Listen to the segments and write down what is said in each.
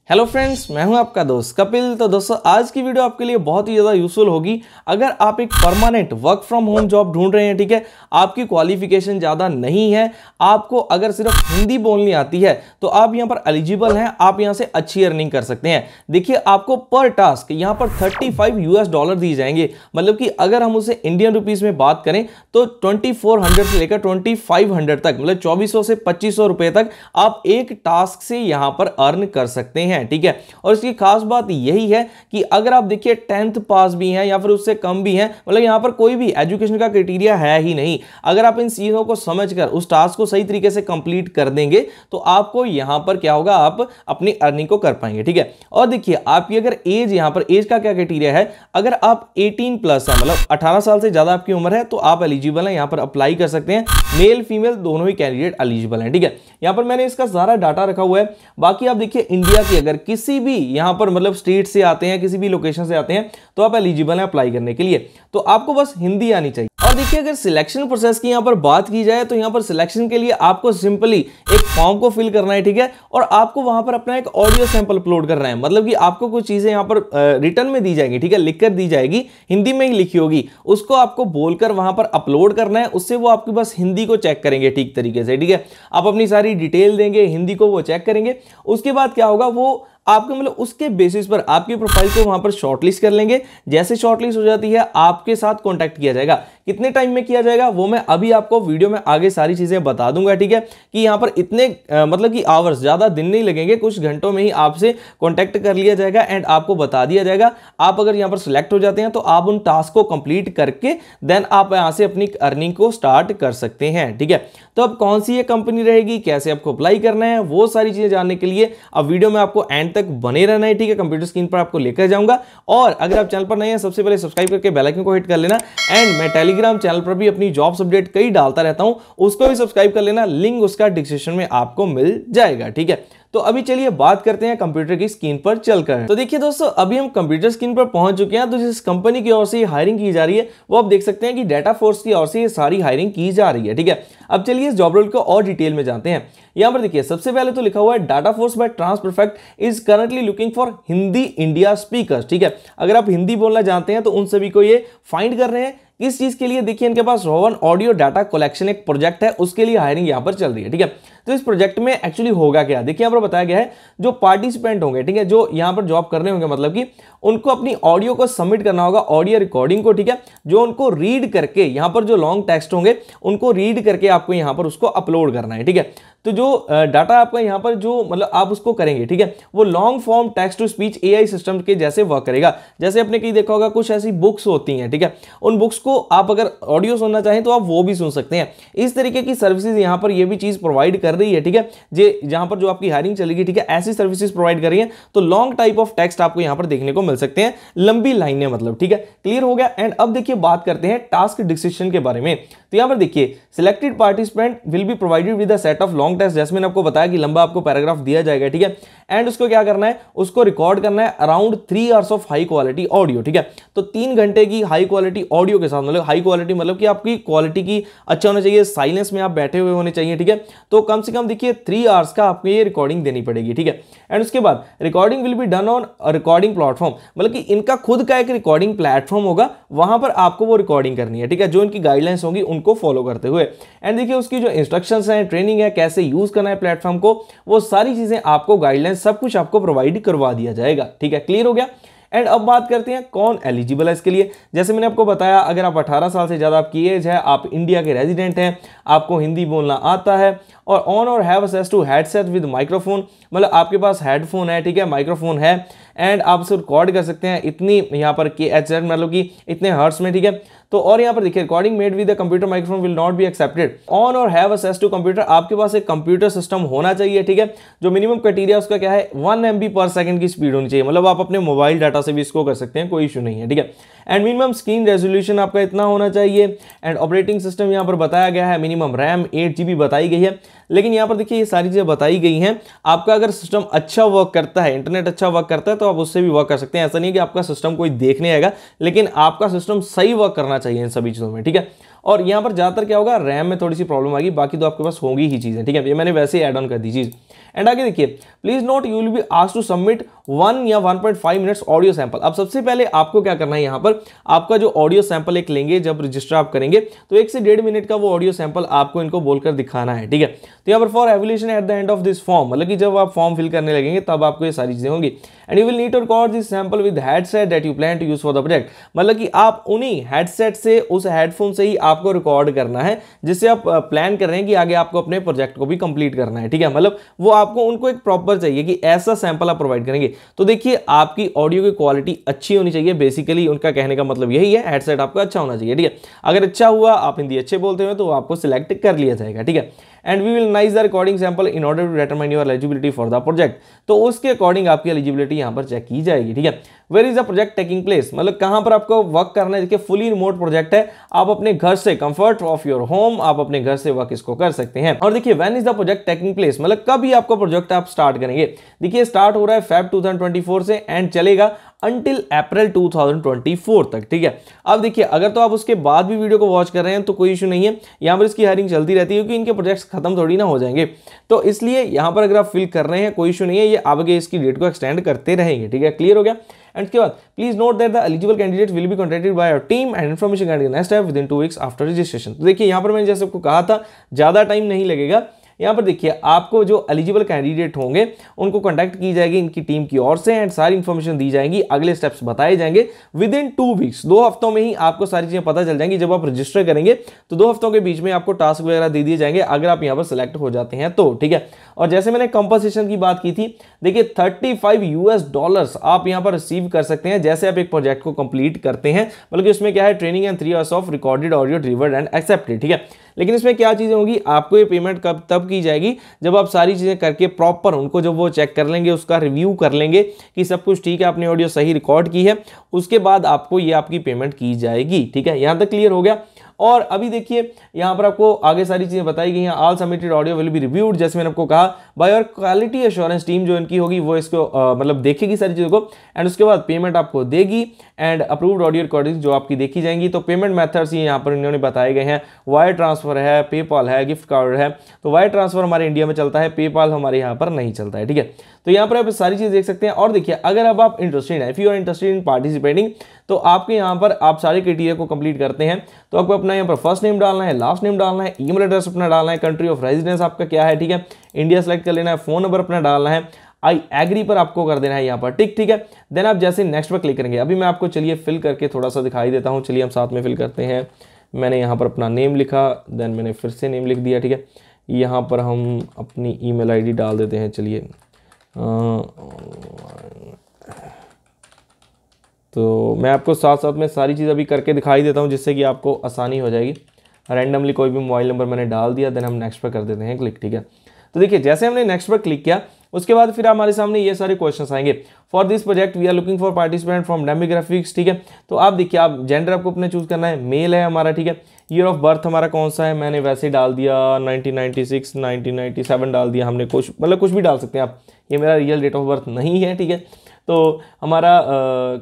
Hello friends, मैं हूं आपका दोस्त कपिल। तो दोस्तों, आज की वीडियो आपके लिए बहुत ही ज़्यादा यूजफुल होगी अगर आप एक permanent work from home job ढूंढ रहे हैं। ठीक है, आपकी क्वालिफिकेशन ज़्यादा नहीं है, आपको अगर सिर्फ हिंदी बोलनी आती है तो आप यहां पर एलिजिबल हैं, आप यहां से अच्छी अर्निंग कर सकते हैं। देखिए, आपको पर टास्क यहां पर $35 दी जाएंगे। मतलब कि अगर हम उसे इंडियन रुपीज़ में बात करें तो 2400 से लेकर 2500 तक, मतलब 2400 से 2500 रुपये तक आप एक टास्क से यहां पर अर्न कर सकते हैं। ठीक है, और इसकी खास बात यही है कि अगर आप देखिए 10th पास भी हैं या फिर उससे कम भी हैं, मतलब यहां पर कोई भी एजुकेशन का क्राइटेरिया है ही नहीं। अगर आप इन चीजों को समझकर उस टास्क को सही तरीके से कंप्लीट कर देंगे तो आपको यहां पर क्या होगा, आप अपनी अर्निंग को कर पाएंगे। ठीक है, और देखिए आपकी अगर एज, यहां पर एज का क्या क्राइटेरिया है, अगर आप 18 प्लस है, मतलब 18 साल से ज्यादा आपकी उम्र है तो आप एलिजिबल हैं, यहां पर अप्लाई कर सकते हैं। मेल फीमेल दोनों ही कैंडिडेट एलिजिबल हैं। ठीक है, यहां पर मैंने इसका सारा डाटा रखा हुआ है। बाकी आप देखिए इंडिया की अगर किसी भी यहां पर मतलब स्टेट से आते हैं, किसी भी लोकेशन से आते हैं तो आप एलिजिबल हैं अप्लाई करने के लिए। तो आपको बस हिंदी आनी चाहिए। और देखिए, अगर सिलेक्शन प्रोसेस की यहां पर बात की जाए तो यहां पर सिलेक्शन के लिए आपको सिंपली एक फॉर्म को फिल करना है। ठीक है, और आपको वहां पर अपना एक ऑडियो सैंपल अपलोड करना है। मतलब कि आपको कुछ चीजें यहां पर रिटर्न में दी जाएंगी, ठीक है, लिखकर दी जाएगी, हिंदी में ही लिखी होगी, उसको आपको बोलकर वहां पर अपलोड करना है। उससे वो आपकी बस हिंदी को चेक करेंगे ठीक तरीके से। ठीक है, आप अपनी सारी डिटेल देंगे, हिंदी को वो चेक करेंगे। उसके बाद क्या होगा, वो आपके मतलब उसके बेसिस पर आपकी प्रोफाइल को वहां पर शॉर्टलिस्ट कर लेंगे। जैसे शॉर्टलिस्ट हो जाती है, आपके साथ कांटेक्ट किया जाएगा। कितने टाइम में किया जाएगा वो मैं अभी आपको वीडियो में आगे सारी चीजें बता दूंगा। ठीक है, कि यहां पर इतने मतलब कि आवर्स, ज्यादा दिन नहीं लगेंगे, कुछ घंटों में ही आपसे कांटेक्ट कर लिया जाएगा एंड आपको बता दिया जाएगा। आप अगर यहां पर सिलेक्ट हो जाते हैं तो आप उन टास्क को कंप्लीट करके देन आप यहां से अपनी अर्निंग को स्टार्ट कर सकते हैं। ठीक है, तो अब कौन सी ये कंपनी रहेगी, कैसे आपको अप्लाई करना है, वो सारी चीजें जानने के लिए अब वीडियो में आपको एंड तक बने रहना है। ठीक है, कंप्यूटर स्क्रीन पर आपको लेकर जाऊंगा। और अगर आप चैनल पर नए हैं, सबसे पहले सब्सक्राइब करके बेल आइकन को हिट कर लेना। एंड मैं टेलीग्राम चैनल पर भी अपनी जॉब्स अपडेट कई डालता रहता हूं, उसको भी सब्सक्राइब कर लेना, लिंक उसका डिस्क्रिप्शन में आपको मिल जाएगा। ठीक है, तो अभी चलिए बात करते हैं कंप्यूटर की स्क्रीन पर चलकर। तो देखिए दोस्तों, अभी हम कंप्यूटर स्क्रीन पर पहुंच चुके हैं। तो जिस कंपनी की ओर से हायरिंग की जा रही है वो आप देख सकते हैं कि डाटा फोर्स की ओर से ये सारी हायरिंग की जा रही है। ठीक है, अब चलिए इस जॉब रोल को और डिटेल में जानते हैं। यहां पर देखिए, सबसे पहले तो लिखा हुआ है DataForce by TransPerfect is currently looking for Hindi India speakers. ठीक है, अगर आप हिंदी बोलना जानते हैं तो उन सभी को ये फाइंड कर रहे हैं। किस चीज के लिए, देखिए इनके पास रोवन ऑडियो डाटा कलेक्शन एक प्रोजेक्ट है, उसके लिए हायरिंग यहां पर चल रही है। ठीक है, तो इस प्रोजेक्ट में एक्चुअली होगा क्या, देखिए यहां पर बताया गया है जो पार्टिसिपेंट होंगे, ठीक है, जो यहां पर जॉब करने होंगे, मतलब कि उनको अपनी ऑडियो को सबमिट करना होगा, ऑडियो रिकॉर्डिंग को। ठीक है, जो उनको रीड करके यहां पर जो लॉन्ग टेक्स्ट होंगे उनको रीड करके आपको यहां पर उसको अपलोड करना है। ठीक है, तो जो डाटा आपका यहां पर जो मतलब आप उसको करेंगे, ठीक है, वो long form text to speech AI system के जैसे वर्क करेगा। जैसे आपने कहीं देखा होगा कुछ ऐसी बुक्स होती हैं, ठीक है, उन बुक्स को आप अगर ऑडियो सुनना चाहें तो आप वो भी सुन सकते हैं। इस तरीके की सर्विसेज यहां पर ये भी चीज प्रोवाइड कर रही है। ठीक है, जहां पर जो आपकी हायरिंग चलेगी, ठीक है, ऐसी सर्विसेज प्रोवाइड कर रही है। तो लॉन्ग टाइप ऑफ टेक्स्ट आपको यहां पर देखने को मिल सकते हैं, लंबी लाइनें, मतलब। ठीक है, क्लियर हो गया। एंड अब देखिए बात करते हैं टास्क डिस्क्रिप्शन के बारे में। तो यहां पर देखिए, selected participant will be provided with a set of long text, जैसे मैंने आपको बताया कि लंबा आपको पैराग्राफ दिया जाएगा। ठीक है, एंड उसको क्या करना है, उसको रिकॉर्ड करना है around 3 hours of high quality audio. ठीक है, तो 3 घंटे की हाई क्वालिटी ऑडियो के साथ, मतलब हाई क्वालिटी मतलब कि आपकी क्वालिटी की अच्छा होना चाहिए, साइलेंस में आप बैठे हुए होने चाहिए। ठीक है, तो कम से कम देखिए 3 आवर्स का आपको ये रिकॉर्डिंग देनी पड़ेगी। ठीक है, एंड उसके बाद recording will be done on recording platform, मतलब कि इनका खुद का एक रिकॉर्डिंग प्लेटफॉर्म होगा, वहां पर आपको वो रिकॉर्डिंग करनी है। ठीक है, जो इनकी गाइडलाइंस होंगी उनको फॉलो करते हुए। एंड देखिए उसकी जो इंस्ट्रक्शंस हैं, ट्रेनिंग है, कैसे यूज करना है प्लेटफॉर्म को, वो सारी चीजें आपको गाइडलाइंस सब कुछ आपको प्रोवाइड करवा दिया जाएगा। ठीक है, क्लियर हो गया। एंड अब बात करते हैं कौन एलिजिबल है इसके लिए। जैसे मैंने आपको बताया, अगर आप 18 साल से ज्यादा आपकी एज है, आप इंडिया के रेजिडेंट हैं, आपको हिंदी बोलना आता है, और ऑन और have access to headset with microphone, मतलब आपके पास हेडफोन है, ठीक है, माइक्रोफोन है, एंड आप उसे रिकॉर्ड कर सकते हैं इतनी यहाँ पर KHZ, मतलब कि इतने हर्ट्स में। ठीक है, तो और यहाँ पर देखिए recording made with the computer microphone will not be accepted. On और हैव एक्सेस टू कंप्यूटर, आपके पास एक कंप्यूटर सिस्टम होना चाहिए। ठीक है, जो मिनिमम क्राइटेरिया उसका क्या है, 1 MB पर सेकंड की स्पीड होनी चाहिए, मतलब आप अपने मोबाइल डाटा से भी इसको कर सकते हैं, कोई इशू नहीं है। ठीक है, एंड मिनिमम स्क्रीन रेजोल्यूशन आपका इतना होना चाहिए। एंड ऑपरेटिंग सिस्टम यहाँ पर बताया गया है, मिनिमम रैम 8 GB बताई गई है। लेकिन यहाँ पर देखिए ये सारी चीजें बताई गई हैं, आपका अगर सिस्टम अच्छा वर्क करता है, इंटरनेट अच्छा वर्क करता है, तो आप उससे भी वर्क कर सकते हैं। ऐसा नहीं कि आपका सिस्टम कोई देखने आएगा, लेकिन आपका सिस्टम सही वर्क करना चाहिए इन सभी चीजों में। ठीक है, और यहाँ पर ज्यादातर क्या होगा, रैम में थोड़ी सी प्रॉब्लम आएगी, बाकी तो आपके पास होंगी ही चीजें। ठीक है, ये मैंने वैसे ही ऐड ऑन कर दी चीज। एंड आगे देखिए, please note you will be asked to submit 1 या 1.5 मिनट्स ऑडियो सैंपल। अब सबसे पहले आपको क्या करना है, यहाँ पर आपका जो ऑडियो सैंपल एक लेंगे, जब रजिस्टर आप करेंगे तो 1 से 1.5 मिनट का वो ऑडियो सैंपल आपको इनको बोलकर दिखाना है, ठीक है। तो यहाँ पर for evolution at the end of this form, मतलब कि जब आप फॉर्म फिल करने लगेंगे तब आपको ये सारी चीजें होंगी। And you will need to record this sample with headset that you plan to use for the project, मतलब कि आप उन्हीं हेडसेट से, उस हेडफोन से ही आपको रिकॉर्ड करना है जिससे आप प्लान कर रहे हैं कि आगे आपको अपने प्रोजेक्ट को भी कंप्लीट करना है, ठीक है। मतलब वो आपको उनको एक प्रॉपर चाहिए कि ऐसा सैंपल आप प्रोवाइड करेंगे। तो देखिए आपकी ऑडियो की क्वालिटी अच्छी होनी चाहिए, बेसिकली उनका कहने का मतलब यही है, हेडसेट आपका अच्छा होना चाहिए, ठीक है। अगर अच्छा हुआ, आप हिंदी अच्छे बोलते हो तो आपको सिलेक्ट कर लिया जाएगा, ठीक है। And we will analyse the recording sample in order to determine your eligibility for the project, तो उसके अकॉर्डिंग आपकी एलिजिबिलिटी यहाँ पर चेक की जाएगी, ठीक है। Where is the project taking place, मतलब कहां पर आपको वर्क करना है। देखिए फुली रिमोट प्रोजेक्ट है, आप अपने घर से, कंफर्ट ऑफ योर होम, आप अपने घर से वर्क इसको कर सकते हैं। और देखिए when is the project taking place, मतलब कब ही आपका प्रोजेक्ट आप स्टार्ट करेंगे। देखिए स्टार्ट हो रहा है Feb 2024 से एंड चलेगा अंटिल अप्रैल 2024 तक, ठीक है। अब देखिए अगर तो आप उसके बाद भी वीडियो को वॉच कर रहे हैं तो कोई इशू नहीं है, यहाँ पर इसकी हायरिंग चलती रहती है क्योंकि इनके प्रोजेक्ट्स खत्म थोड़ी ना हो जाएंगे। तो इसलिए यहाँ पर अगर आप फिल कर रहे हैं कोई इशू नहीं है, ये आगे इसकी डेट को एक्सटेंड करते रहेंगे, ठीक है। क्लियर हो गया। एंड उसके बाद please note that the eligible candidate will be contacted by your team and information guided next step with in 2 weeks after registration. तो देखिए यहाँ पर मैंने जैसे आपको कहा था ज्यादा टाइम नहीं लगेगा। यहाँ पर देखिए आपको जो एलिजिबल कैंडिडेट होंगे उनको कांटेक्ट की जाएगी इनकी टीम की ओर से एंड सारी इंफॉर्मेशन दी जाएगी, अगले स्टेप्स बताए जाएंगे विद इन 2 वीक्स। 2 हफ्तों में ही आपको सारी चीजें पता चल जाएंगी। जब आप रजिस्टर करेंगे तो 2 हफ्तों के बीच में आपको टास्क वगैरह दे दिए जाएंगे अगर आप यहाँ पर सिलेक्ट हो जाते हैं तो, ठीक है। और जैसे मैंने कंपनसेशन की बात की थी, देखिए $35 आप यहाँ पर रिसीव कर सकते हैं जैसे आप एक प्रोजेक्ट को कंप्लीट करते हैं। बल्कि उसमें क्या है, training and 3 hours of recorded audio delivered and accepted, ठीक है। लेकिन इसमें क्या चीजें होंगी, आपको ये पेमेंट कब तब की जाएगी जब आप सारी चीजें करके प्रॉपर उनको जब वो चेक कर लेंगे, उसका रिव्यू कर लेंगे कि सब कुछ ठीक है, आपने ऑडियो सही रिकॉर्ड की है, उसके बाद आपको ये आपकी पेमेंट की जाएगी, ठीक है। यहां तक क्लियर हो गया। और अभी देखिए यहाँ पर आपको आगे सारी चीजें बताई गई हैं। All submitted audio will be reviewed, जैसे मैंने आपको कहा, by your quality assurance team जो इनकी होगी वो इसको मतलब देखेगी सारी चीजों को एंड उसके बाद पेमेंट आपको देगी एंड अप्रूव्ड ऑडियो रिकॉर्डिंग जो आपकी देखी जाएंगी। तो पेमेंट मेथड्स ये यहाँ पर इन्होंने बताए गए हैं, वायर ट्रांसफर है, पेपाल है, गिफ्ट कार्ड है। तो वायर ट्रांसफर हमारे इंडिया में चलता है, पेपाल हमारे यहाँ पर नहीं चलता है, ठीक है। तो यहाँ पर आप सारी चीज देख सकते हैं। और देखिए अगर अब आप इंटरेस्टेड हैं, if you are interested in participating, तो आपके यहाँ पर आप सारे क्राइटेरिया को कंप्लीट करते हैं तो आपको अपना यहाँ पर फर्स्ट नेम डालना है, लास्ट नेम डालना है, ईमेल एड्रेस अपना डालना है, कंट्री ऑफ रेजिडेंस आपका क्या है, ठीक है, इंडिया सेलेक्ट कर लेना है, फोन नंबर अपना डालना है, आई एग्री पर आपको कर देना है यहाँ पर टिक, ठीक है। देन आप जैसे नेक्स्ट पर क्लिक करेंगे, अभी मैं आपको चलिए फिल करके थोड़ा सा दिखाई देता हूँ। चलिए हम साथ में फिल करते हैं। मैंने यहाँ पर अपना नेम लिखा, देन मैंने फिर से नेम लिख दिया, ठीक है। यहाँ पर हम अपनी ईमेल आईडी डाल देते हैं। चलिए तो मैं आपको साथ साथ में सारी चीज़ अभी करके दिखाई देता हूँ जिससे कि आपको आसानी हो जाएगी। रैंडमली कोई भी मोबाइल नंबर मैंने डाल दिया, देन हम नेक्स्ट पर कर देते हैं क्लिक, ठीक है। तो देखिए जैसे हमने नेक्स्ट पर क्लिक किया उसके बाद फिर हमारे सामने ये सारे क्वेश्चंस आएंगे। For this project we are looking for participant from demographics, ठीक है। तो आप देखिए, आप जेंडर आपको अपने चूज करना है, मेल है हमारा, ठीक है। ईयर ऑफ बर्थ हमारा कौन सा है, मैंने वैसे डाल दिया 1996 1997 डाल दिया हमने, कुछ मतलब कुछ भी डाल सकते हैं आप, ये मेरा रियल डेट ऑफ बर्थ नहीं है, ठीक है। तो हमारा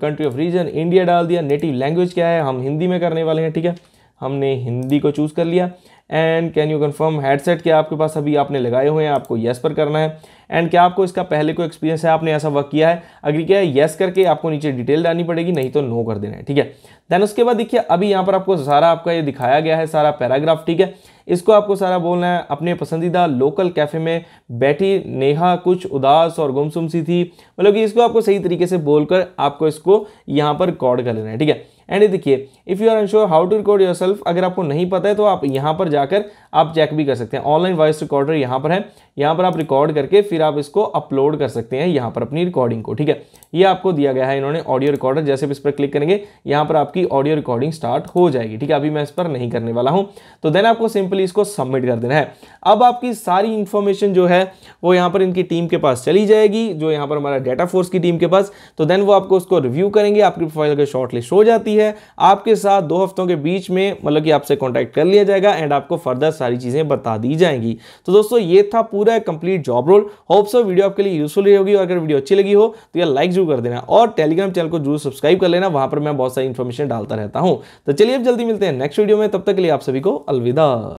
कंट्री ऑफ रीजन इंडिया डाल दिया, नेटिव लैंग्वेज क्या है, हम हिंदी में करने वाले हैं, ठीक है। हमने हिंदी को चूज़ कर लिया। And can you confirm headset क्या आपके पास अभी आपने लगाए हुए हैं, आपको येस पर करना है। एंड क्या आपको इसका पहले कोई एक्सपीरियंस है, आपने ऐसा वर्क किया है, अगर क्या है येस करके आपको नीचे डिटेल डालनी पड़ेगी, नहीं तो नो कर देना है, ठीक है। देन उसके बाद देखिए अभी यहाँ पर आपको सारा आपका ये दिखाया गया है सारा पैराग्राफ, ठीक है। इसको आपको सारा बोलना है, अपने पसंदीदा लोकल कैफे में बैठी नेहा कुछ उदास और गुमसुम सी थी, मतलब कि इसको आपको सही तरीके से बोलकर आपको इसको यहाँ पर रिकॉर्ड कर लेना है, ठीक है। एंड देखिए if you are unsure how to record yourself, अगर आपको नहीं पता है तो आप यहाँ पर जाकर आप चेक भी कर सकते हैं। ऑनलाइन वॉइस रिकॉर्डर यहाँ पर है, यहाँ पर आप रिकॉर्ड करके फिर आप इसको अपलोड कर सकते हैं यहाँ पर अपनी रिकॉर्डिंग को, ठीक है। ये आपको दिया गया है इन्होंने ऑडियो रिकॉर्डर, जैसे इस पर क्लिक करेंगे यहाँ पर आपकी ऑडियो रिकॉर्डिंग स्टार्ट हो जाएगी, ठीक है। अभी मैं इस पर नहीं करने वाला हूँ। तो देन आपको सिंपली इसको सबमिट कर देना है। अब आपकी सारी इंफॉर्मेशन जो है वो यहाँ पर इनकी टीम के पास चली जाएगी, जो यहाँ पर हमारा डेटा फोर्स की टीम के पास। तो देन वो आपको उसको रिव्यू करेंगे, आपकी प्रोफाइल अगर शॉर्टलिस्ट हो जाती है आपके साथ 2 हफ्तों के बीच में मतलब कि आपसे कॉन्टैक्ट कर लिया जाएगा एंड आपको फर्दर सारी चीजें बता दी जाएंगी। तो दोस्तों ये था पूरा complete job role. Hope so video आपके लिए यूजफुल रही होगी, और अगर वीडियो अच्छी लगी हो तो यार लाइक जरूर कर देना और टेलीग्राम चैनल को जरूर सब्सक्राइब कर लेना, वहां पर मैं बहुत सारी इंफॉर्मेशन डालता रहता हूं। तो चलिए अब जल्दी मिलते हैं नेक्स्ट वीडियो में, तब तक के लिए आप सभी को अलविदा।